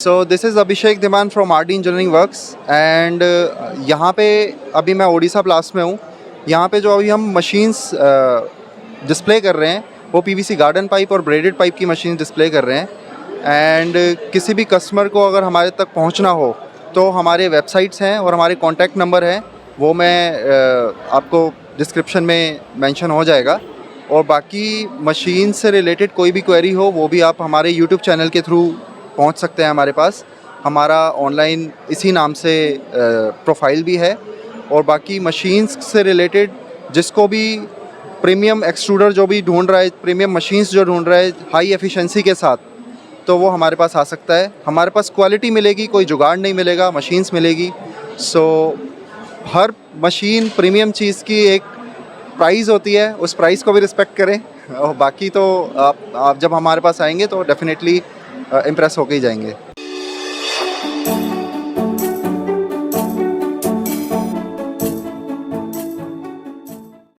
So this is Abhishek Dhiman from RD Engineering Works and यहाँ पे अभी मैं ओडिशा प्लास्ट में हूँ। यहाँ पे जो अभी हम मशीन्स डिस्प्ले कर रहे हैं वो पीवीसी गार्डन पाइप और ब्रेडेड पाइप की मशीन डिस्प्ले कर रहे हैं। एंड किसी भी कस्टमर को अगर हमारे तक पहुँचना हो तो हमारे वेबसाइट्स हैं और हमारे कॉन्टैक्ट नंबर हैं, वो मैं आपको डिस्क्रिप्शन में मेंशन हो जाएगा। और बाकी मशीन से रिलेटेड कोई भी क्वेरी हो वो भी आप हमारे यूट्यूब चैनल के थ्रू पहुंच सकते हैं हमारे पास। हमारा ऑनलाइन इसी नाम से प्रोफाइल भी है। और बाकी मशीन्स से रिलेटेड जिसको भी प्रीमियम एक्सट्रूडर जो भी ढूंढ रहा है, प्रीमियम मशीन्स जो ढूंढ रहा है हाई एफिशिएंसी के साथ, तो वो हमारे पास आ सकता है। हमारे पास क्वालिटी मिलेगी, कोई जुगाड़ नहीं मिलेगा, मशीन्स मिलेगी। सो हर मशीन प्रीमियम चीज़ की एक प्राइस होती है, उस प्राइस को भी रिस्पेक्ट करें। और बाकी तो आप जब हमारे पास आएंगे तो डेफिनेटली इम्प्रेस होके ही जाएंगे।